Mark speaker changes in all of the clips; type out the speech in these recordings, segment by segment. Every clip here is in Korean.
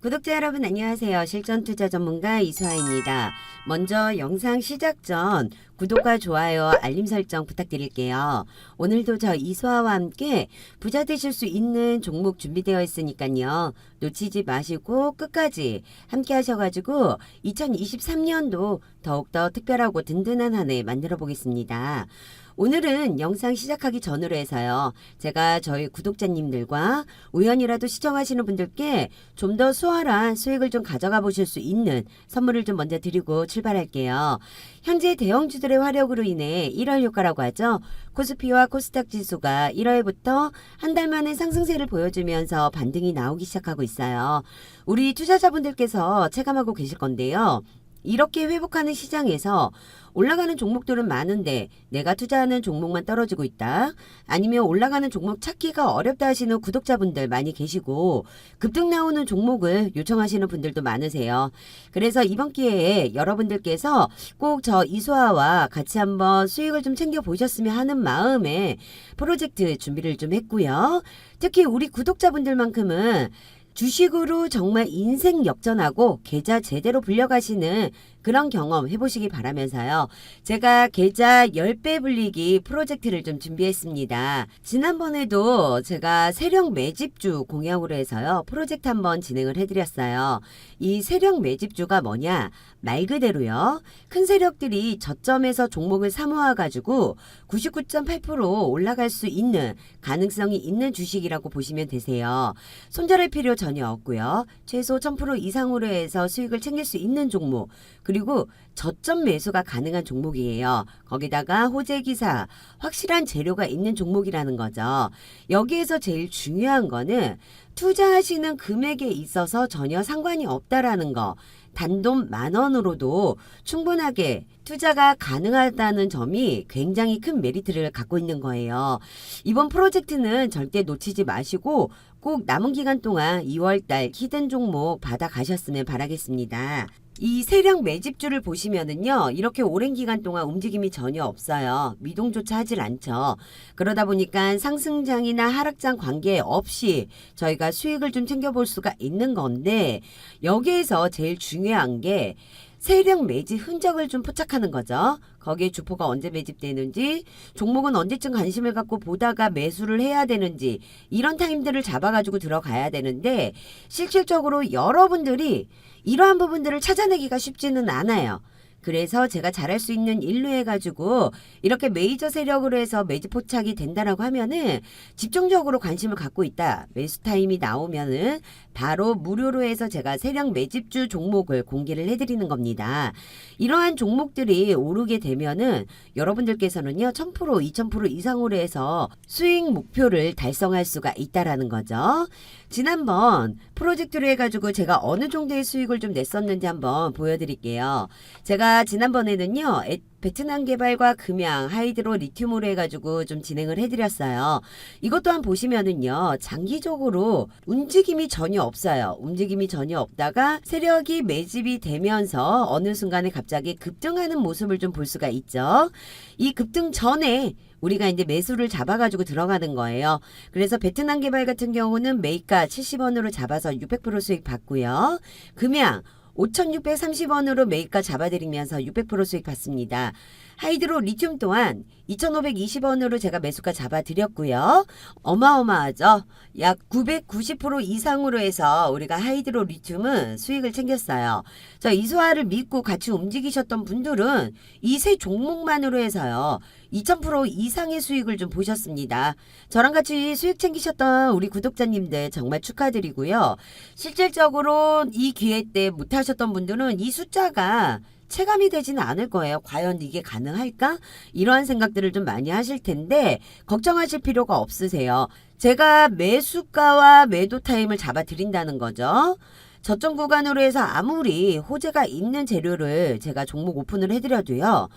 Speaker 1: 구독자 여러분 안녕하세요. 실전투자 전문가 이수아입니다. 먼저 영상 시작 전 구독과 좋아요, 알림 설정 부탁드릴게요. 오늘도 저 이수아와 함께 부자 되실 수 있는 종목 준비되어 있으니까요. 놓치지 마시고 끝까지 함께 하셔가지고 2023년도 더욱더 특별하고 든든한 한 해 만들어 보겠습니다. 오늘은 영상 시작하기 전으로 해서요. 제가 저희 구독자님들과 우연이라도 시청하시는 분들께 좀 더 수월한 수익을 좀 가져가 보실 수 있는 선물을 좀 먼저 드리고 출발할게요. 현재 대형주들의 화력으로 인해 1월 효과라고 하죠. 코스피와 코스닥 지수가 1월부터 한 달 만에 상승세를 보여주면서 반등이 나오기 시작하고 있어요. 우리 투자자분들께서 체감하고 계실 건데요. 이렇게 회복하는 시장에서 올라가는 종목들은 많은데 내가 투자하는 종목만 떨어지고 있다. 아니면 올라가는 종목 찾기가 어렵다 하시는 구독자분들 많이 계시고 급등 나오는 종목을 요청하시는 분들도 많으세요. 그래서 이번 기회에 여러분들께서 꼭 저 이수아와 같이 한번 수익을 좀 챙겨 보셨으면 하는 마음에 프로젝트 준비를 좀 했고요. 특히 우리 구독자분들만큼은 주식으로 정말 인생 역전하고 계좌 제대로 불려가시는 그런 경험 해보시기 바라면서요. 제가 계좌 10배 불리기 프로젝트를 좀 준비했습니다. 지난번에도 제가 세력 매집주 공약으로 해서요. 프로젝트 한번 진행을 해드렸어요. 이 세력 매집주가 뭐냐? 말 그대로요. 큰 세력들이 저점에서 종목을 사모아가지고 99.8% 올라갈 수 있는 가능성이 있는 주식이라고 보시면 되세요. 손절할 필요 전혀 없고요. 최소 1000% 이상으로 해서 수익을 챙길 수 있는 종목. 그리고 저점 매수가 가능한 종목이에요. 거기다가 호재기사, 확실한 재료가 있는 종목이라는 거죠. 여기에서 제일 중요한 거는 투자하시는 금액에 있어서 전혀 상관이 없다라는 거. 단돈 10,000원으로도 충분하게 투자가 가능하다는 점이 굉장히 큰 메리트를 갖고 있는 거예요. 이번 프로젝트는 절대 놓치지 마시고 꼭 남은 기간 동안 2월달 히든 종목 받아 가셨으면 바라겠습니다. 이 세력 매집주를 보시면은요, 이렇게 오랜 기간 동안 움직임이 전혀 없어요. 미동조차 하질 않죠. 그러다 보니까 상승장이나 하락장 관계없이 저희가 수익을 좀 챙겨볼 수가 있는 건데, 여기에서 제일 중요한 게 세력 매집 흔적을 좀 포착하는 거죠. 거기에 주포가 언제 매집되는지, 종목은 언제쯤 관심을 갖고 보다가 매수를 해야 되는지, 이런 타임들을 잡아가지고 들어가야 되는데, 실질적으로 여러분들이 이러한 부분들을 찾아내기가 쉽지는 않아요. 그래서 제가 잘할 수 있는 일로 해가지고 이렇게 메이저 세력으로 해서 매집 포착이 된다라고 하면은 집중적으로 관심을 갖고 있다. 매수 타임이 나오면은 바로 무료로 해서 제가 세력 매집주 종목을 공개를 해드리는 겁니다. 이러한 종목들이 오르게 되면은 여러분들께서는요 1000% 2000% 이상으로 해서 수익 목표를 달성할 수가 있다라는 거죠. 지난번 프로젝트로 해가지고 제가 어느 정도의 수익을 좀 냈었는지 한번 보여드릴게요. 제가 지난번에는요 베트남 개발과 금양, 하이드로, 리튬으로 해가지고 좀 진행을 해드렸어요. 이것 또한 보시면은요 장기적으로 움직임이 전혀 없어요. 움직임이 전혀 없다가 세력이 매집이 되면서 어느 순간에 갑자기 급등하는 모습을 좀 볼 수가 있죠. 이 급등 전에 우리가 이제 매수를 잡아가지고 들어가는 거예요. 그래서 베트남 개발 같은 경우는 매입가 70원으로 잡아서 600% 수익 받고요. 금양 5,630원으로 매입가 잡아드리면서 600% 수익 받습니다. 하이드로 리튬 또한 2,520원으로 제가 매수가 잡아드렸고요. 어마어마하죠. 약 990% 이상으로 해서 우리가 하이드로 리튬은 수익을 챙겼어요. 저 이수아를 믿고 같이 움직이셨던 분들은 이 세 종목만으로 해서요. 2000% 이상의 수익을 좀 보셨습니다. 저랑 같이 수익 챙기셨던 우리 구독자님들 정말 축하드리고요. 실질적으로 이 기회 때 못하셨던 분들은 이 숫자가 체감이 되지는 않을 거예요. 과연 이게 가능할까? 이러한 생각들을 좀 많이 하실 텐데 걱정하실 필요가 없으세요. 제가 매수가와 매도 타임을 잡아드린다는 거죠. 저점 구간으로 해서 아무리 호재가 있는 재료를 제가 종목 오픈을 해드려도요.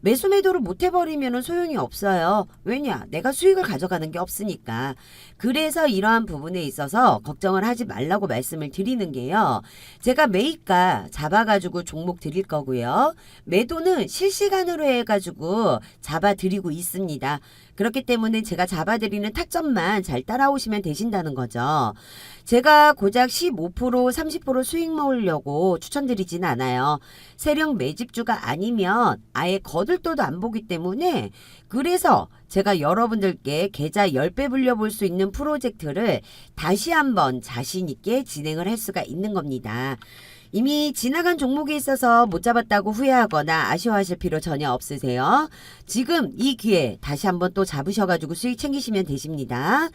Speaker 1: 매수 매도를 못 해버리면 소용이 없어요. 왜냐? 내가 수익을 가져가는 게 없으니까. 그래서 이러한 부분에 있어서 걱정을 하지 말라고 말씀을 드리는 게요. 제가 매입가 잡아가지고 종목 드릴 거고요. 매도는 실시간으로 해가지고 잡아드리고 있습니다. 그렇기 때문에 제가 잡아드리는 타점만 잘 따라오시면 되신다는 거죠. 제가 고작 15%, 30% 수익 모으려고 추천드리진 않아요. 세력 매집주가 아니면 아예 거들떠도 안 보기 때문에, 그래서 제가 여러분들께 계좌 10배 불려볼 수 있는 프로젝트를 다시 한번 자신 있게 진행을 할 수가 있는 겁니다. 이미 지나간 종목에 있어서 못 잡았다고 후회하거나 아쉬워하실 필요 전혀 없으세요. 지금 이 기회 다시 한번 또 잡으셔가지고 수익 챙기시면 되십니다.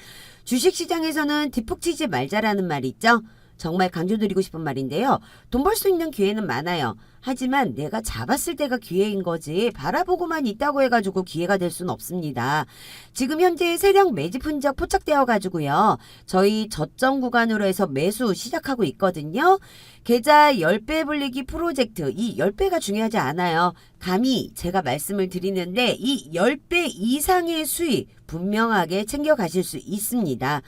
Speaker 1: 주식시장에서는 뒷북 치지 말자라는 말이 있죠. 정말 강조드리고 싶은 말인데요. 돈 벌 수 있는 기회는 많아요. 하지만 내가 잡았을 때가 기회인 거지 바라보고만 있다고 해가지고 기회가 될 수는 없습니다. 지금 현재 세력 매집 흔적 포착되어 가지고요. 저희 저점 구간으로 해서 매수 시작하고 있거든요. 계좌 10배 불리기 프로젝트, 이 10배가 중요하지 않아요. 감히 제가 말씀을 드리는데 이 10배 이상의 수익 분명하게 챙겨가실 수 있습니다.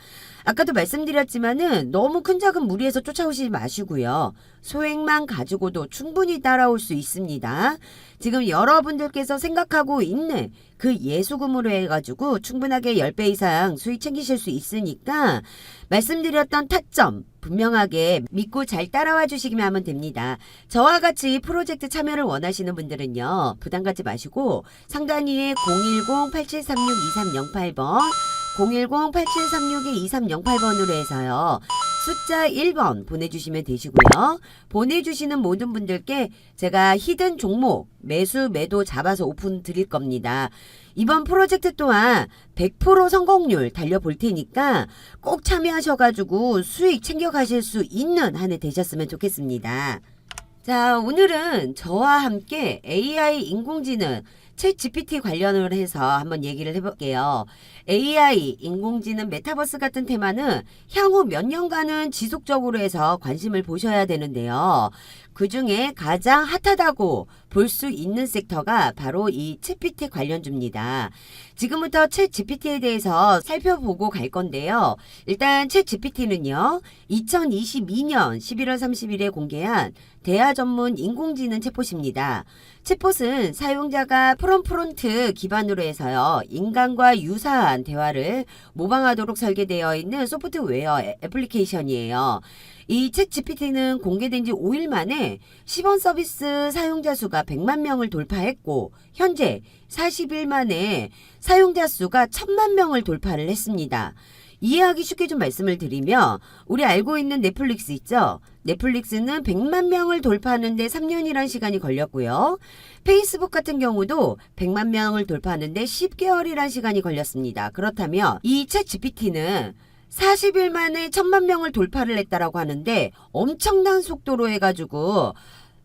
Speaker 1: 아까도 말씀드렸지만은 너무 큰 자금 무리해서 쫓아오시지 마시고요. 소액만 가지고도 충분히 따라올 수 있습니다. 지금 여러분들께서 생각하고 있는 그 예수금으로 해가지고 충분하게 10배 이상 수익 챙기실 수 있으니까 말씀드렸던 타점 분명하게 믿고 잘 따라와 주시기만 하면 됩니다. 저와 같이 프로젝트 참여를 원하시는 분들은요. 부담 갖지 마시고 상단위에 010-8736-2308번 010-8736-2308번으로 해서요. 숫자 1번 보내주시면 되시고요. 보내주시는 모든 분들께 제가 히든 종목 매수 매도 잡아서 오픈 드릴 겁니다. 이번 프로젝트 또한 100% 성공률 달려볼 테니까 꼭 참여하셔가지고 수익 챙겨가실 수 있는 한 해 되셨으면 좋겠습니다. 자, 오늘은 저와 함께 AI 인공지능 챗 GPT 관련을 해서 한번 얘기를 해볼게요. AI, 인공지능, 메타버스 같은 테마는 향후 몇 년간은 지속적으로 해서 관심을 보셔야 되는데요. 그 중에 가장 핫하다고 볼 수 있는 섹터가 바로 이 챗GPT 관련주입니다. 지금부터 챗GPT에 대해서 살펴보고 갈 건데요. 일단 챗GPT는요. 2022년 11월 30일에 공개한 대화 전문 인공지능 챗봇입니다. 챗봇은 사용자가 프롬프트 기반으로 해서요. 인간과 유사한 대화를 모방하도록 설계되어 있는 소프트웨어 애플리케이션이에요. 이 챗GPT는 공개된 지 5일 만에 시범 서비스 사용자 수가 100만 명을 돌파했고 현재 40일 만에 사용자 수가 1000만 명을 돌파를 했습니다. 이해하기 쉽게 좀 말씀을 드리면 우리 알고 있는 넷플릭스 있죠? 넷플릭스는 100만 명을 돌파하는데 3년이란 시간이 걸렸고요. 페이스북 같은 경우도 100만 명을 돌파하는데 10개월이란 시간이 걸렸습니다. 그렇다면 이 챗GPT는 40일 만에 1000만 명을 돌파를 했다라고 하는데 엄청난 속도로 해가지고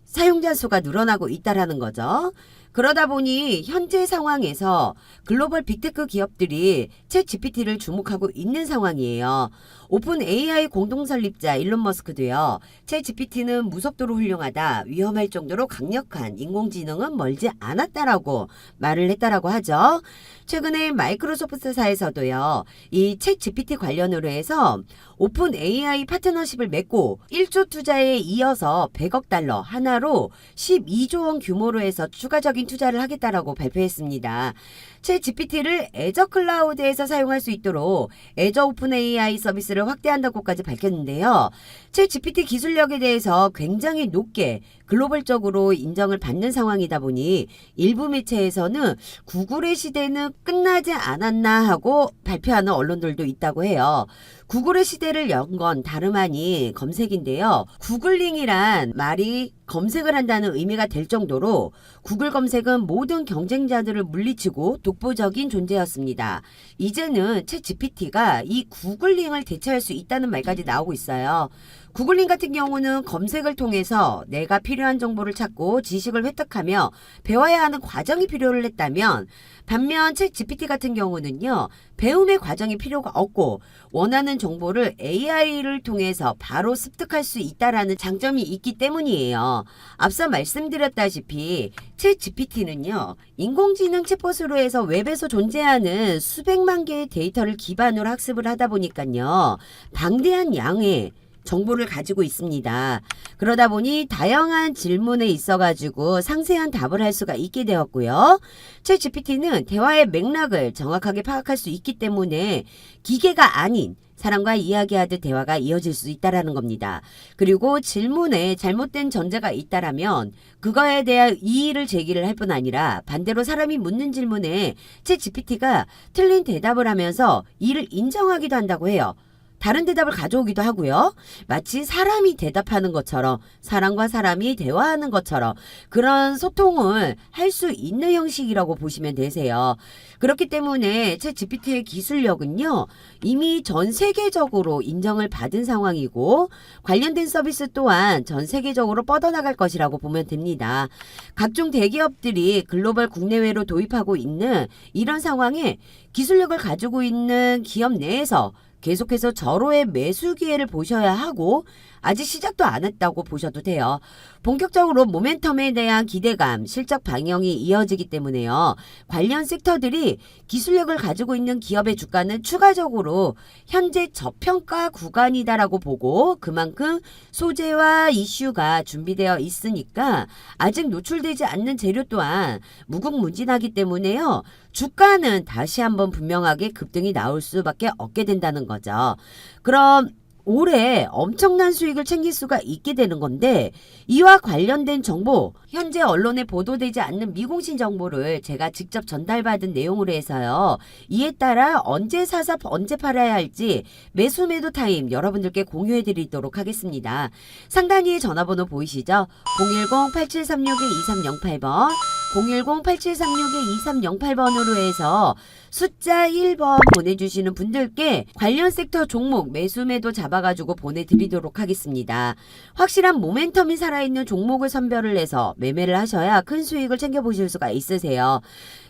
Speaker 1: 사용자 수가 늘어나고 있다라는 거죠. 그러다 보니 현재 상황에서 글로벌 빅테크 기업들이 챗GPT를 주목하고 있는 상황이에요. 오픈 AI 공동 설립자 일론 머스크도요. 챗GPT는 무섭도록 훌륭하다. 위험할 정도로 강력한 인공지능은 멀지 않았다라고 말을 했다라고 하죠. 최근에 마이크로소프트사에서도요. 이 챗GPT 관련으로 해서 오픈 AI 파트너십을 맺고 1조 투자에 이어서 100억 달러 하나로 12조 원 규모로 해서 추가적인 투자를 하겠다라고 발표했습니다. 챗GPT를 애저 클라우드에서 사용할 수 있도록 애저 오픈 AI 서비스를 확대한다고까지 밝혔는데요. 챗GPT 기술력에 대해서 굉장히 높게 글로벌적으로 인정을 받는 상황이다 보니 일부 매체에서는 구글의 시대는 끝나지 않았나 하고 발표하는 언론들도 있다고 해요. 구글의 시대를 연 건 다름 아닌 검색인데요. 구글링이란 말이 검색을 한다는 의미가 될 정도로 구글 검색은 모든 경쟁자들을 물리치고 독보적인 존재였습니다. 이제는 챗GPT가 이 구글링을 대체할 수 있다는 말까지 나오고 있어요. 구글링 같은 경우는 검색을 통해서 내가 필요한 정보를 찾고 지식을 획득하며 배워야 하는 과정이 필요를 했다면 반면 챗GPT 같은 경우는요. 배움의 과정이 필요가 없고 원하는 정보를 AI를 통해서 바로 습득할 수 있다라는 장점이 있기 때문이에요. 앞서 말씀드렸다시피 챗GPT는요. 인공지능 챗봇으로 해서 웹에서 존재하는 수백만 개의 데이터를 기반으로 학습을 하다 보니까요. 방대한 양의 정보를 가지고 있습니다. 그러다 보니 다양한 질문에 있어가지고 상세한 답을 할 수가 있게 되었고요. 챗GPT는 대화의 맥락을 정확하게 파악할 수 있기 때문에 기계가 아닌 사람과 이야기하듯 대화가 이어질 수 있다라는 겁니다. 그리고 질문에 잘못된 전제가 있다라면 그거에 대한 이의를 제기를 할 뿐 아니라 반대로 사람이 묻는 질문에 챗GPT가 틀린 대답을 하면서 이를 인정하기도 한다고 해요. 다른 대답을 가져오기도 하고요. 마치 사람이 대답하는 것처럼 사람과 사람이 대화하는 것처럼 그런 소통을 할 수 있는 형식이라고 보시면 되세요. 그렇기 때문에 챗GPT의 기술력은요. 이미 전 세계적으로 인정을 받은 상황이고 관련된 서비스 또한 전 세계적으로 뻗어나갈 것이라고 보면 됩니다. 각종 대기업들이 글로벌 국내외로 도입하고 있는 이런 상황에 기술력을 가지고 있는 기업 내에서 계속해서 절호의 매수 기회를 보셔야 하고 아직 시작도 안 했다고 보셔도 돼요. 본격적으로 모멘텀에 대한 기대감, 실적 방향이 이어지기 때문에요. 관련 섹터들이 기술력을 가지고 있는 기업의 주가는 추가적으로 현재 저평가 구간이다라고 보고 그만큼 소재와 이슈가 준비되어 있으니까 아직 노출되지 않는 재료 또한 무궁무진하기 때문에요. 주가는 다시 한번 분명하게 급등이 나올 수밖에 없게 된다는 거죠. 그럼 올해 엄청난 수익을 챙길 수가 있게 되는 건데 이와 관련된 정보, 현재 언론에 보도되지 않는 미공신 정보를 제가 직접 전달받은 내용으로 해서요. 이에 따라 언제 사서 언제 팔아야 할지 매수 매도 타임 여러분들께 공유해 드리도록 하겠습니다. 상단위에 전화번호 보이시죠? 010-8736-2308번 010-8736-2308번으로 해서 숫자 1번 보내주시는 분들께 관련 섹터 종목 매수 매도 잡아가지고 보내드리도록 하겠습니다. 확실한 모멘텀이 살아있는 종목을 선별을 해서 매매를 하셔야 큰 수익을 챙겨보실 수가 있으세요.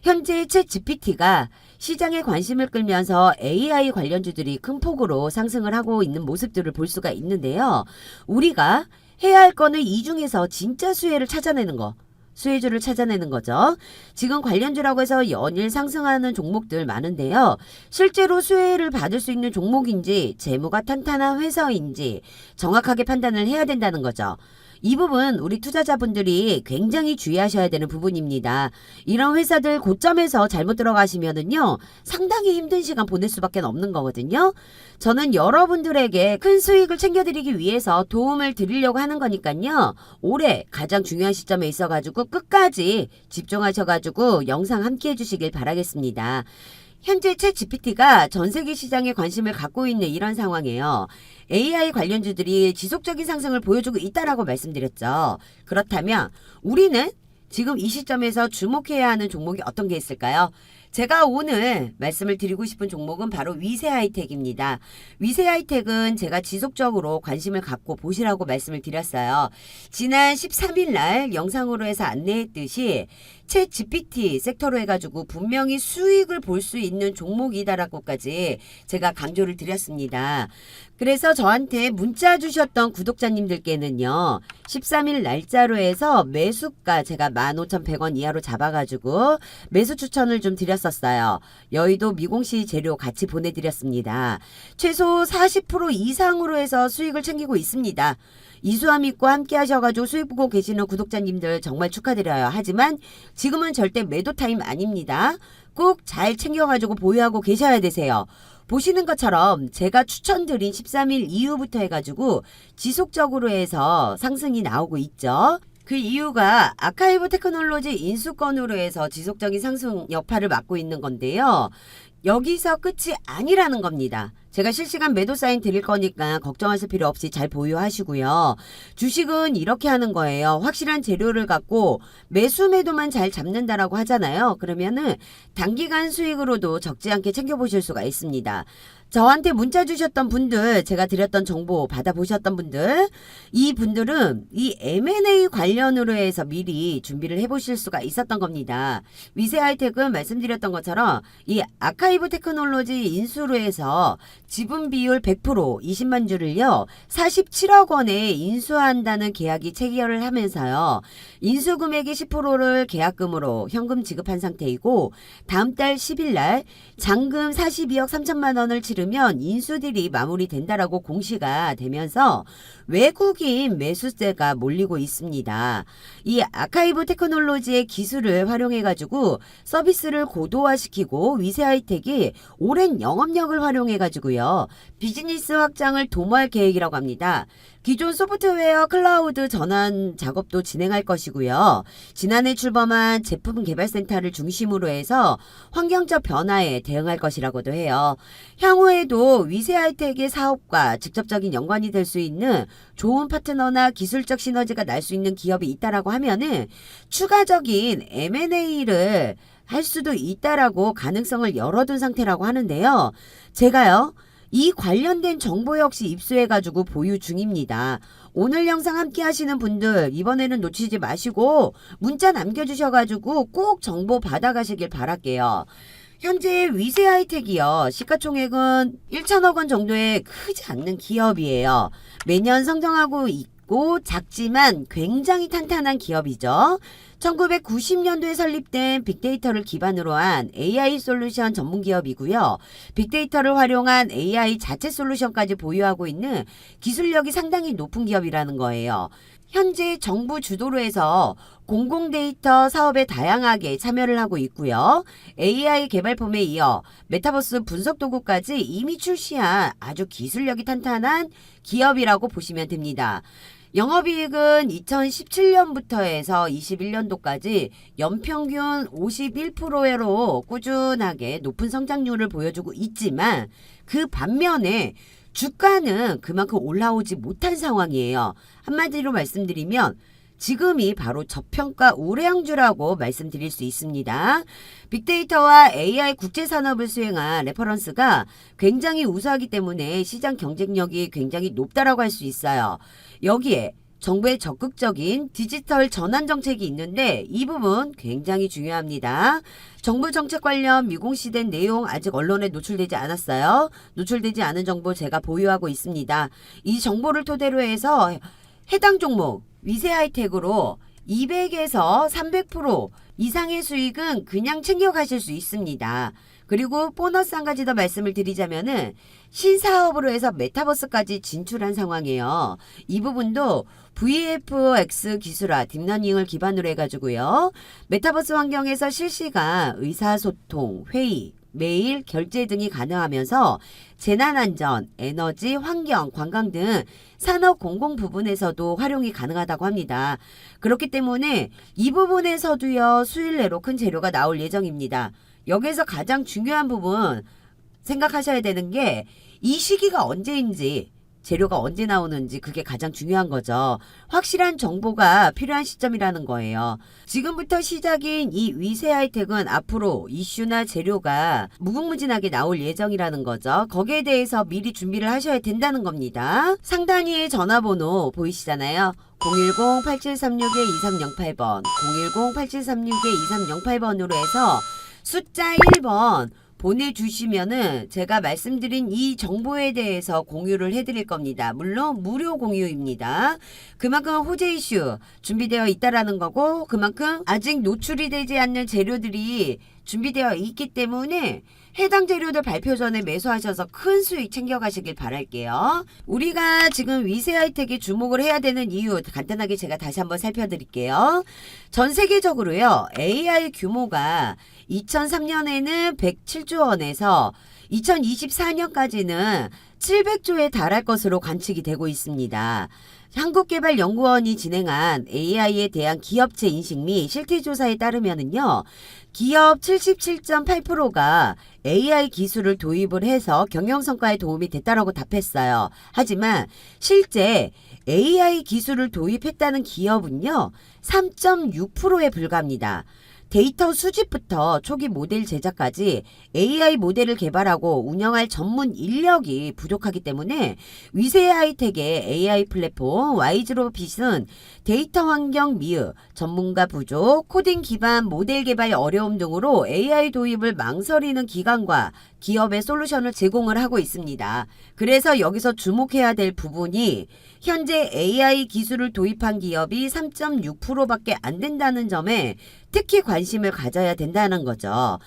Speaker 1: 현재 챗GPT가 시장에 관심을 끌면서 AI 관련주들이 큰 폭으로 상승을 하고 있는 모습들을 볼 수가 있는데요. 우리가 해야 할 거는 이 중에서 진짜 수혜를 찾아내는 거. 수혜주를 찾아내는 거죠. 지금 관련주라고 해서 연일 상승하는 종목들 많은데요. 실제로 수혜를 받을 수 있는 종목인지 재무가 탄탄한 회사인지 정확하게 판단을 해야 된다는 거죠. 이 부분 우리 투자자분들이 굉장히 주의하셔야 되는 부분입니다. 이런 회사들 고점에서 잘못 들어가시면은요 상당히 힘든 시간 보낼 수밖에 없는 거거든요. 저는 여러분들에게 큰 수익을 챙겨드리기 위해서 도움을 드리려고 하는 거니까요. 올해 가장 중요한 시점에 있어가지고 끝까지 집중하셔가지고 영상 함께 해주시길 바라겠습니다. 현재 챗GPT가 전 세계 시장에 관심을 갖고 있는 이런 상황이에요. AI 관련주들이 지속적인 상승을 보여주고 있다라고 말씀드렸죠. 그렇다면 우리는 지금 이 시점에서 주목해야 하는 종목이 어떤 게 있을까요? 제가 오늘 말씀을 드리고 싶은 종목은 바로 위세 하이텍입니다. 위세 하이텍은 제가 지속적으로 관심을 갖고 보시라고 말씀을 드렸어요. 지난 13일 날 영상으로 해서 안내했듯이 챗GPT 섹터로 해가지고 분명히 수익을 볼 수 있는 종목이다라고까지 제가 강조를 드렸습니다. 그래서 저한테 문자 주셨던 구독자님들께는요. 13일 날짜로 해서 매수가 제가 15,100원 이하로 잡아가지고 매수 추천을 좀 드렸었어요. 여의도 미공시 재료 같이 보내드렸습니다. 최소 40% 이상으로 해서 수익을 챙기고 있습니다. 이수와 믿고 함께 하셔가지고 수익 보고 계시는 구독자님들 정말 축하드려요. 하지만 지금은 절대 매도 타임 아닙니다. 꼭 잘 챙겨가지고 보유하고 계셔야 되세요. 보시는 것처럼 제가 추천드린 13일 이후부터 해가지고 지속적으로 해서 상승이 나오고 있죠. 그 이유가 아카이브 테크놀로지 인수권으로 해서 지속적인 상승 여파를 맡고 있는 건데요. 여기서 끝이 아니라는 겁니다. 제가 실시간 매도 사인 드릴 거니까 걱정하실 필요 없이 잘 보유하시고요. 주식은 이렇게 하는 거예요. 확실한 재료를 갖고 매수 매도만 잘 잡는다라고 하잖아요. 그러면은 단기간 수익으로도 적지 않게 챙겨보실 수가 있습니다. 저한테 문자 주셨던 분들, 제가 드렸던 정보 받아보셨던 분들, 이 분들은 이 M&A 관련으로 해서 미리 준비를 해보실 수가 있었던 겁니다. 위세 하이텍은 말씀드렸던 것처럼 이 아카이브 테크놀로지 인수로 해서 지분 비율 100% 20만 주를요 47억 원에 인수한다는 계약이 체결을 하면서요 인수 금액의 10%를 계약금으로 현금 지급한 상태이고 다음 달 10일 날 잔금 42억 3천만 원을 치르면 인수딜이 마무리된다라고 공시가 되면서 외국인 매수세가 몰리고 있습니다. 이 아카이브 테크놀로지의 기술을 활용해가지고 서비스를 고도화시키고 위세하이텍이 오랜 영업력을 활용해가지고요. 비즈니스 확장을 도모할 계획이라고 합니다. 기존 소프트웨어 클라우드 전환 작업도 진행할 것이고요. 지난해 출범한 제품 개발센터를 중심으로 해서 환경적 변화에 대응할 것이라고도 해요. 향후에도 위세하이텍의 사업과 직접적인 연관이 될 수 있는 좋은 파트너나 기술적 시너지가 날 수 있는 기업이 있다라고 하면은 추가적인 M&A를 할 수도 있다라고 가능성을 열어둔 상태라고 하는데요. 제가요, 이 관련된 정보 역시 입수해가지고 보유 중입니다. 오늘 영상 함께 하시는 분들 이번에는 놓치지 마시고 문자 남겨주셔가지고 꼭 정보 받아가시길 바랄게요. 현재 위세하이텍이요. 시가총액은 1천억 원 정도의 크지 않는 기업이에요. 매년 성장하고 있고 작지만 굉장히 탄탄한 기업이죠. 1990년도에 설립된 빅데이터를 기반으로 한 AI 솔루션 전문 기업이고요. 빅데이터를 활용한 AI 자체 솔루션까지 보유하고 있는 기술력이 상당히 높은 기업이라는 거예요. 현재 정부 주도로 해서 공공데이터 사업에 다양하게 참여를 하고 있고요. AI 개발품에 이어 메타버스 분석 도구까지 이미 출시한 아주 기술력이 탄탄한 기업이라고 보시면 됩니다. 영업이익은 2017년부터 해서 21년도까지 연평균 51%로 꾸준하게 높은 성장률을 보여주고 있지만 그 반면에 주가는 그만큼 올라오지 못한 상황이에요. 한마디로 말씀드리면 지금이 바로 저평가 우량주라고 말씀드릴 수 있습니다. 빅데이터와 AI 국제산업을 수행한 레퍼런스가 굉장히 우수하기 때문에 시장 경쟁력이 굉장히 높다라고 할 수 있어요. 여기에 정부의 적극적인 디지털 전환 정책이 있는데 이 부분 굉장히 중요합니다. 정부 정책 관련 미공시된 내용 아직 언론에 노출되지 않았어요. 노출되지 않은 정보 제가 보유하고 있습니다. 이 정보를 토대로 해서 해당 종목 위세하이텍으로 200에서 300% 이상의 수익은 그냥 챙겨가실 수 있습니다. 그리고 보너스 한 가지 더 말씀을 드리자면은 신사업으로 해서 메타버스까지 진출한 상황이에요. 이 부분도 VFX 기술화 딥러닝을 기반으로 해가지고요. 메타버스 환경에서 실시간 의사소통, 회의, 메일, 결제 등이 가능하면서 재난안전, 에너지, 환경, 관광 등 산업 공공 부분에서도 활용이 가능하다고 합니다. 그렇기 때문에 이 부분에서도요, 수일 내로 큰 재료가 나올 예정입니다. 여기서 가장 중요한 부분 생각하셔야 되는 게 이 시기가 언제인지, 재료가 언제 나오는지 그게 가장 중요한 거죠. 확실한 정보가 필요한 시점이라는 거예요. 지금부터 시작인 이 위세하이텍은 앞으로 이슈나 재료가 무궁무진하게 나올 예정이라는 거죠. 거기에 대해서 미리 준비를 하셔야 된다는 겁니다. 상단위에 전화번호 보이시잖아요. 010-8736-2308번, 010-8736-2308번으로 해서 숫자 1번 보내주시면은 제가 말씀드린 이 정보에 대해서 공유를 해드릴 겁니다. 물론 무료 공유입니다. 그만큼 호재 이슈 준비되어 있다라는 거고 그만큼 아직 노출이 되지 않는 재료들이 준비되어 있기 때문에 해당 재료들 발표 전에 매수하셔서 큰 수익 챙겨가시길 바랄게요. 우리가 지금 위세하이텍에 주목을 해야 되는 이유 간단하게 제가 다시 한번 살펴드릴게요. 전 세계적으로요. AI 규모가 2003년에는 107조 원에서 2024년까지는 700조에 달할 것으로 관측이 되고 있습니다. 한국개발연구원이 진행한 AI에 대한 기업체 인식 및 실태조사에 따르면은요, 기업 77.8%가 AI 기술을 도입을 해서 경영성과에 도움이 됐다라고 답했어요. 하지만 실제 AI 기술을 도입했다는 기업은요, 3.6%에 불과합니다. 데이터 수집부터 초기 모델 제작까지 AI 모델을 개발하고 운영할 전문 인력이 부족하기 때문에 위세하이텍의 AI 플랫폼 와이즈로빗은 데이터 환경 미흡, 전문가 부족, 코딩 기반 모델 개발 어려움 등으로 AI 도입을 망설이는 기관과 기업의 솔루션을 제공을 하고 있습니다. 그래서 여기서 주목해야 될 부분이 현재 AI 기술을 도입한 기업이 3.6%밖에 안 된다는 점에 특히 관심을 가져야 된다는 거죠.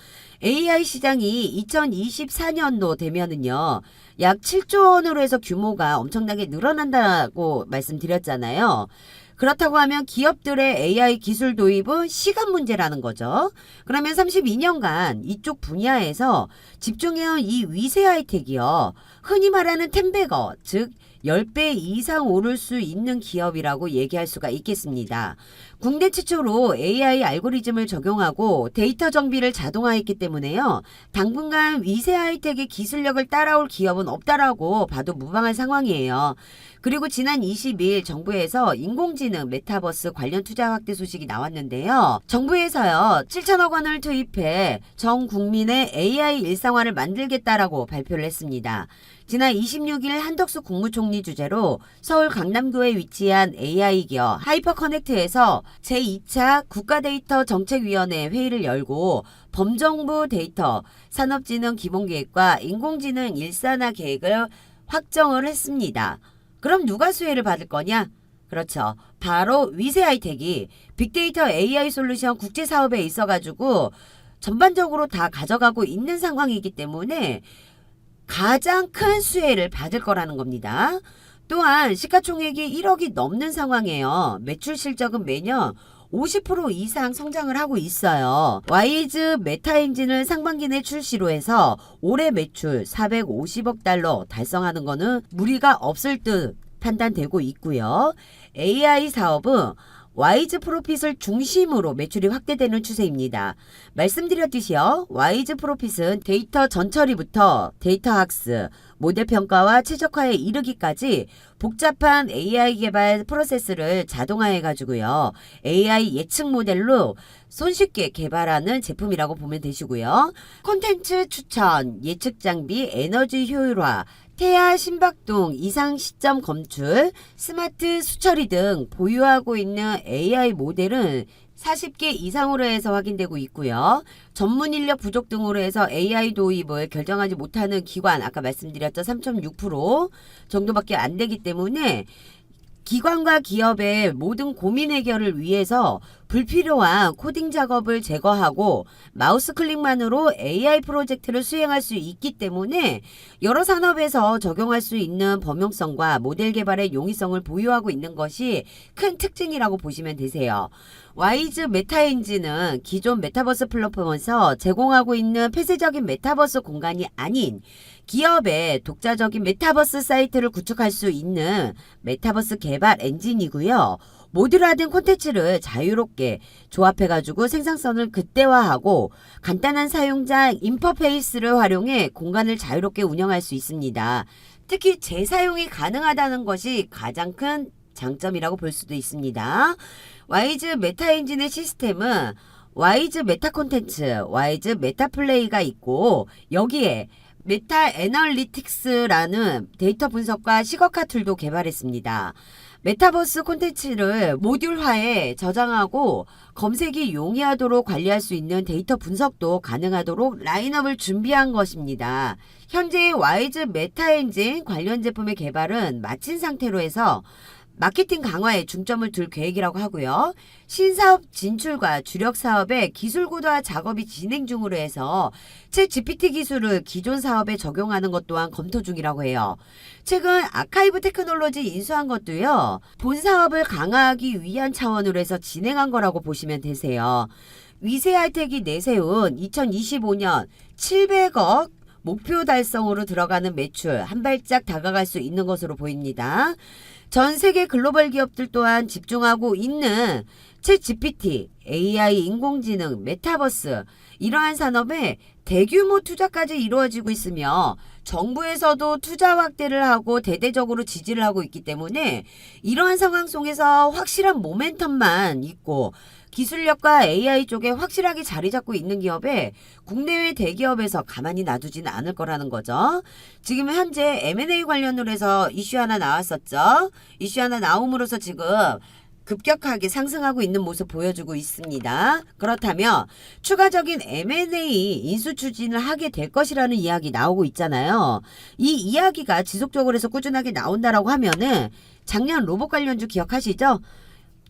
Speaker 1: AI 시장이 2024년도 되면은요, 약 7조 원으로 해서 규모가 엄청나게 늘어난다고 말씀드렸잖아요. 그렇다고 하면 기업들의 AI 기술 도입은 시간 문제라는 거죠. 그러면 32년간 이쪽 분야에서 집중해온 이 위세 하이텍이요. 흔히 말하는 10배거, 즉 10배 이상 오를 수 있는 기업이라고 얘기할 수가 있겠습니다. 국내 최초로 AI 알고리즘을 적용하고 데이터 정비를 자동화했기 때문에요. 당분간 위세 하이텍의 기술력을 따라올 기업은 없다라고 봐도 무방한 상황이에요. 그리고 지난 20일 정부에서 인공지능 메타버스 관련 투자 확대 소식이 나왔는데요. 정부에서요 7천억 원을 투입해 전 국민의 AI 일상화를 만들겠다라고 발표를 했습니다. 지난 26일 한덕수 국무총리 주재로 서울 강남구에 위치한 AI 기업 하이퍼커넥트에서 제2차 국가데이터 정책위원회 회의를 열고 범정부 데이터 산업진흥 기본계획과 인공지능 일산화 계획을 확정을 했습니다. 그럼 누가 수혜를 받을 거냐? 그렇죠. 바로 위세 하이텍이 빅데이터 AI 솔루션 국제 사업에 있어가지고 전반적으로 다 가져가고 있는 상황이기 때문에 가장 큰 수혜를 받을 거라는 겁니다. 또한 시가총액이 1억이 넘는 상황이에요. 매출 실적은 매년 50% 이상 성장을 하고 있어요. 와이즈 메타 엔진을 상반기 내 출시로 해서 올해 매출 450억 달러 달성하는 거는 무리가 없을 듯 판단되고 있고요. AI 사업은 와이즈 프로핏을 중심으로 매출이 확대되는 추세입니다. 말씀드렸듯이요. 와이즈 프로핏은 데이터 전처리부터 데이터 학습, 모델 평가와 최적화에 이르기까지 복잡한 AI 개발 프로세스를 자동화해 가지고요. AI 예측 모델로 손쉽게 개발하는 제품이라고 보면 되시고요. 콘텐츠 추천, 예측 장비, 에너지 효율화, 태아 심박동 이상 시점 검출, 스마트 수처리 등 보유하고 있는 AI 모델은 40개 이상으로 해서 확인되고 있고요. 전문 인력 부족 등으로 해서 AI 도입을 결정하지 못하는 기관, 아까 말씀드렸죠. 3.6% 정도밖에 안 되기 때문에 기관과 기업의 모든 고민 해결을 위해서 불필요한 코딩 작업을 제거하고 마우스 클릭만으로 AI 프로젝트를 수행할 수 있기 때문에 여러 산업에서 적용할 수 있는 범용성과 모델 개발의 용이성을 보유하고 있는 것이 큰 특징이라고 보시면 되세요. 와이즈 메타 엔진은 기존 메타버스 플랫폼에서 제공하고 있는 폐쇄적인 메타버스 공간이 아닌 기업의 독자적인 메타버스 사이트를 구축할 수 있는 메타버스 개발 엔진이고요. 모듈화된 콘텐츠를 자유롭게 조합해가지고 생산성을 극대화하고 간단한 사용자 인터페이스를 활용해 공간을 자유롭게 운영할 수 있습니다. 특히 재사용이 가능하다는 것이 가장 큰 장점이라고 볼 수도 있습니다. 와이즈 메타 엔진의 시스템은 와이즈 메타 콘텐츠, 와이즈 메타 플레이가 있고 여기에 메타 애널리틱스라는 데이터 분석과 시각화 툴도 개발했습니다. 메타버스 콘텐츠를 모듈화해 저장하고 검색이 용이하도록 관리할 수 있는 데이터 분석도 가능하도록 라인업을 준비한 것입니다. 현재 와이즈 메타 엔진 관련 제품의 개발은 마친 상태로 해서 마케팅 강화에 중점을 둘 계획이라고 하고요. 신사업 진출과 주력 사업의 기술 고도화 작업이 진행 중으로 해서 챗 GPT 기술을 기존 사업에 적용하는 것 또한 검토 중이라고 해요. 최근 아카이브 테크놀로지 인수한 것도요. 본 사업을 강화하기 위한 차원으로 해서 진행한 거라고 보시면 되세요. 위세 하이텍이 내세운 2025년 700억 목표 달성으로 들어가는 매출 한 발짝 다가갈 수 있는 것으로 보입니다. 전 세계 글로벌 기업들 또한 집중하고 있는 챗 GPT, AI 인공지능, 메타버스 이러한 산업에 대규모 투자까지 이루어지고 있으며 정부에서도 투자 확대를 하고 대대적으로 지지를 하고 있기 때문에 이러한 상황 속에서 확실한 모멘텀만 있고 기술력과 AI 쪽에 확실하게 자리 잡고 있는 기업에 국내외 대기업에서 가만히 놔두지는 않을 거라는 거죠. 지금 현재 M&A 관련으로 해서 이슈 하나 나왔었죠. 이슈 하나 나옴으로써 지금 급격하게 상승하고 있는 모습 보여주고 있습니다. 그렇다면 추가적인 M&A 인수 추진을 하게 될 것이라는 이야기 나오고 있잖아요. 이 이야기가 지속적으로 해서 꾸준하게 나온다라고 하면은 작년 로봇 관련주 기억하시죠?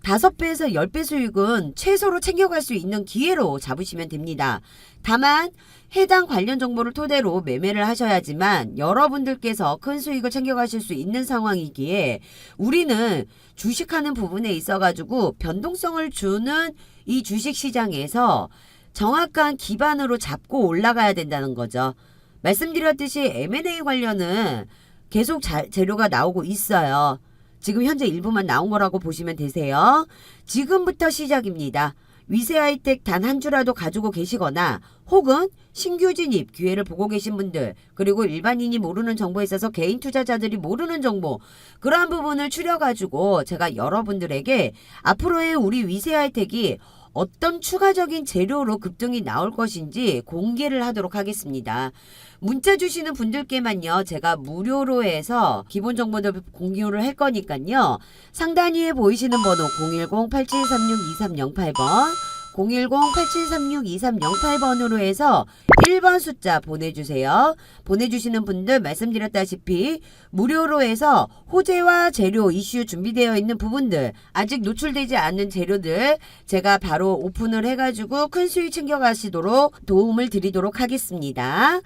Speaker 1: 5배에서 10배 수익은 최소로 챙겨갈 수 있는 기회로 잡으시면 됩니다. 다만 해당 관련 정보를 토대로 매매를 하셔야지만 여러분들께서 큰 수익을 챙겨가실 수 있는 상황이기에 우리는 주식하는 부분에 있어가지고 변동성을 주는 이 주식시장에서 정확한 기반으로 잡고 올라가야 된다는 거죠. 말씀드렸듯이 M&A 관련은 계속 재료가 나오고 있어요. 지금 현재 일부만 나온 거라고 보시면 되세요. 지금부터 시작입니다. 위세하이텍 단 한 주라도 가지고 계시거나 혹은 신규 진입 기회를 보고 계신 분들, 그리고 일반인이 모르는 정보에 있어서 개인 투자자들이 모르는 정보, 그러한 부분을 추려가지고 제가 여러분들에게 앞으로의 우리 위세하이텍이 어떤 추가적인 재료로 급등이 나올 것인지 공개를 하도록 하겠습니다. 문자 주시는 분들께만요, 제가 무료로 해서 기본 정보들 공유를 할 거니까요. 상단위에 보이시는 번호 010-8736-2308번 010-8736-2308번으로 해서 1번 숫자 보내주세요. 보내주시는 분들 말씀드렸다시피 무료로 해서 호재와 재료 이슈 준비되어 있는 부분들, 아직 노출되지 않는 재료들 제가 바로 오픈을 해가지고 큰 수익 챙겨가시도록 도움을 드리도록 하겠습니다.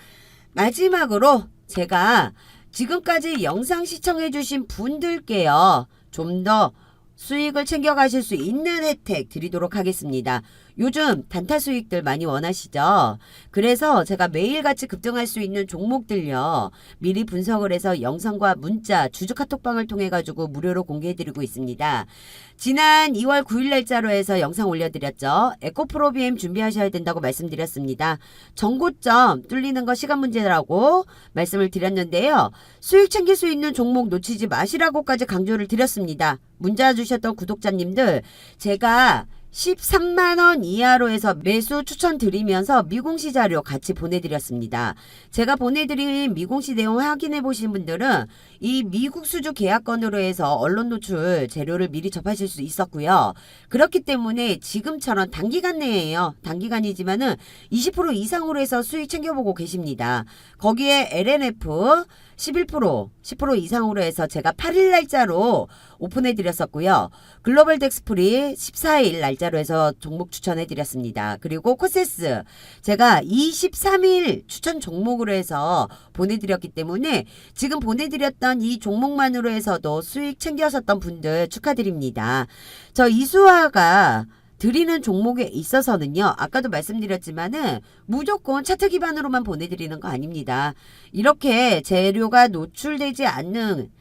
Speaker 1: 마지막으로 제가 지금까지 영상 시청해주신 분들께요, 좀 더 수익을 챙겨가실 수 있는 혜택 드리도록 하겠습니다. 요즘 단타 수익들 많이 원하시죠? 그래서 제가 매일같이 급등할 수 있는 종목들요, 미리 분석을 해서 영상과 문자, 주주 카톡방을 통해 가지고 무료로 공개해드리고 있습니다. 지난 2월 9일 날짜로 해서 영상 올려드렸죠. 에코프로비엠 준비하셔야 된다고 말씀드렸습니다. 정고점 뚫리는 거 시간 문제라고 말씀을 드렸는데요. 수익 챙길 수 있는 종목 놓치지 마시라고까지 강조를 드렸습니다. 문자 주셨던 구독자님들, 제가 13만원 이하로 해서 매수 추천드리면서 미공시 자료 같이 보내드렸습니다. 제가 보내드린 미공시 내용 확인해 보신 분들은 이 미국 수주 계약건으로 해서 언론 노출 재료를 미리 접하실 수 있었고요. 그렇기 때문에 지금처럼 단기간 내에요. 단기간이지만은 20% 이상으로 해서 수익 챙겨보고 계십니다. 거기에 LNF 11%, 10% 이상으로 해서 제가 8일 날짜로 오픈해드렸었고요. 글로벌 덱스프리 14일 날짜로 해서 종목 추천해드렸습니다. 그리고 코세스 제가 23일 추천 종목으로 해서 보내드렸기 때문에 지금 보내드렸던 이 종목만으로 해서도 수익 챙겨셨던 분들 축하드립니다. 저 이수아가 드리는 종목에 있어서는요, 아까도 말씀드렸지만은 무조건 차트 기반으로만 보내드리는 거 아닙니다. 이렇게 재료가 노출되지 않는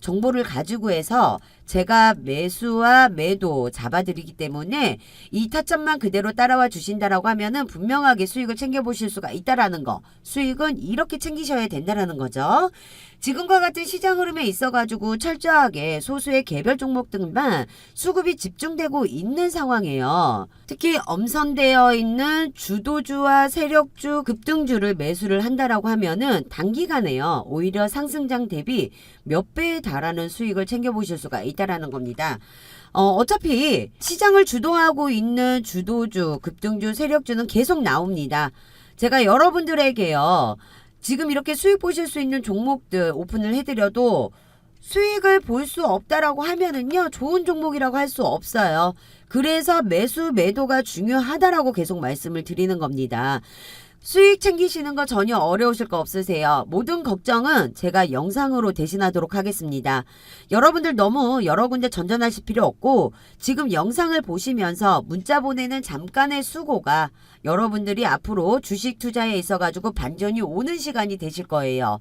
Speaker 1: 정보를 가지고 해서 제가 매수와 매도 잡아드리기 때문에 이 타점만 그대로 따라와 주신다라고 하면은 분명하게 수익을 챙겨보실 수가 있다라는 거, 수익은 이렇게 챙기셔야 된다라는 거죠. 지금과 같은 시장 흐름에 있어가지고 철저하게 소수의 개별 종목들만 수급이 집중되고 있는 상황이에요. 특히 엄선되어 있는 주도주와 세력주, 급등주를 매수를 한다라고 하면은 단기간에요, 오히려 상승장 대비 몇 배에 달하는 수익을 챙겨보실 수가 있다라는 겁니다. 어차피 시장을 주도하고 있는 주도주, 급등주, 세력주는 계속 나옵니다. 제가 여러분들에게요, 지금 이렇게 수익 보실 수 있는 종목들 오픈을 해드려도 수익을 볼 수 없다라고 하면은요, 좋은 종목이라고 할 수 없어요. 그래서 매수, 매도가 중요하다라고 계속 말씀을 드리는 겁니다. 수익 챙기시는 거 전혀 어려우실 거 없으세요. 모든 걱정은 제가 영상으로 대신하도록 하겠습니다. 여러분들 너무 여러 군데 전전하실 필요 없고 지금 영상을 보시면서 문자 보내는 잠깐의 수고가 여러분들이 앞으로 주식 투자에 있어가지고 반전이 오는 시간이 되실 거예요.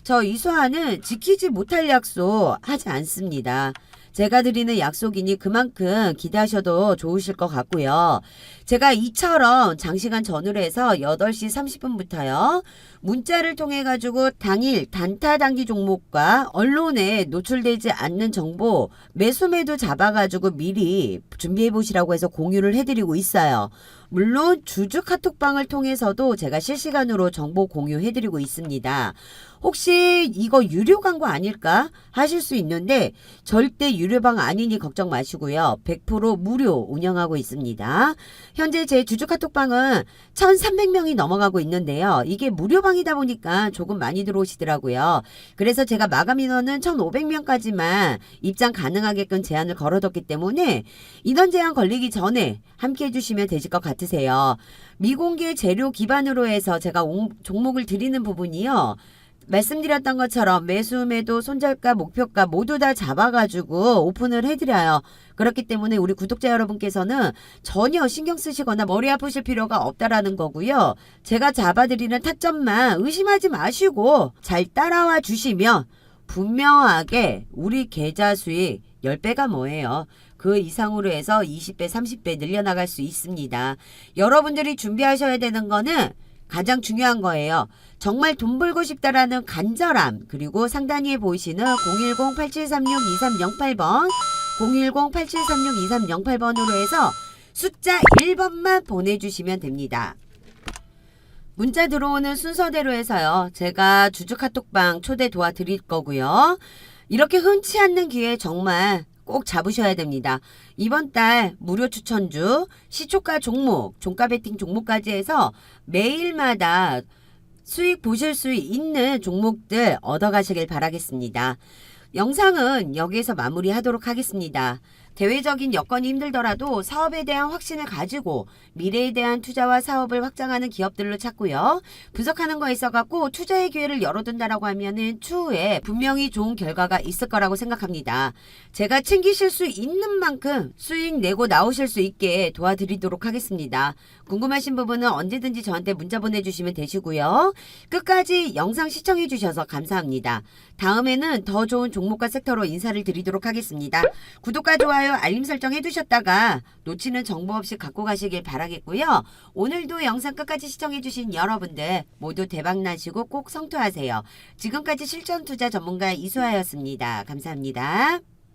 Speaker 1: 저 이수아는 지키지 못할 약속 하지 않습니다. 제가 드리는 약속이니 그만큼 기대하셔도 좋으실 것 같고요. 제가 이처럼 장시간 전후로 해서 8시 30분부터요. 문자를 통해 가지고 당일 단타 단기 종목과 언론에 노출되지 않는 정보 매수 매도 잡아가지고 미리 준비해 보시라고 해서 공유를 해드리고 있어요. 물론 주주 카톡방을 통해서도 제가 실시간으로 정보 공유해드리고 있습니다. 혹시 이거 유료 광고 아닐까 하실 수 있는데 절대 유료방 아니니 걱정 마시고요. 100% 무료 운영하고 있습니다. 현재 제 주주 카톡방은 1,300명이 넘어가고 있는데요. 이게 무료방 상황이다 보니까 조금 많이 들어오시더라고요. 그래서 제가 마감 인원은 1,500명까지만 입장 가능하게끔 제한을 걸어뒀기 때문에 인원 제한 걸리기 전에 함께 해주시면 되실 것 같으세요. 미공개 재료 기반으로 해서 제가 종목을 드리는 부분이요. 말씀드렸던 것처럼 매수, 매도, 손절가, 목표가 모두 다 잡아가지고 오픈을 해드려요. 그렇기 때문에 우리 구독자 여러분께서는 전혀 신경 쓰시거나 머리 아프실 필요가 없다라는 거고요. 제가 잡아드리는 타점만 의심하지 마시고 잘 따라와 주시면 분명하게 우리 계좌 수익 10배가 뭐예요. 그 이상으로 해서 20배, 30배 늘려나갈 수 있습니다. 여러분들이 준비하셔야 되는 거는 가장 중요한 거예요. 정말 돈 벌고 싶다라는 간절함, 그리고 상단위에 보이시는 010-8736-2308번 010-8736-2308번으로 해서 숫자 1번만 보내주시면 됩니다. 문자 들어오는 순서대로 해서요. 제가 주주 카톡방 초대 도와드릴 거고요. 이렇게 흔치 않는 기회 정말 꼭 잡으셔야 됩니다. 이번 달 무료 추천주, 시초가 종목, 종가 베팅 종목까지 해서 매일마다 수익 보실 수 있는 종목들 얻어가시길 바라겠습니다. 영상은 여기에서 마무리하도록 하겠습니다. 대외적인 여건이 힘들더라도 사업에 대한 확신을 가지고 미래에 대한 투자와 사업을 확장하는 기업들로 찾고요. 분석하는 거에 있어갖고 투자의 기회를 열어둔다라고 하면은 추후에 분명히 좋은 결과가 있을 거라고 생각합니다. 제가 챙기실 수 있는 만큼 수익 내고 나오실 수 있게 도와드리도록 하겠습니다. 궁금하신 부분은 언제든지 저한테 문자 보내주시면 되시고요. 끝까지 영상 시청해 주셔서 감사합니다. 다음에는 더 좋은 종목과 섹터로 인사를 드리도록 하겠습니다. 구독과 좋아요, 알림 설정 해두셨다가 놓치는 정보 없이 갖고 가시길 바라겠고요. 오늘도 영상 끝까지 시청해주신 여러분들 모두 대박나시고 꼭 성투하세요. 지금까지 실전투자 전문가 이수아였습니다. 감사합니다.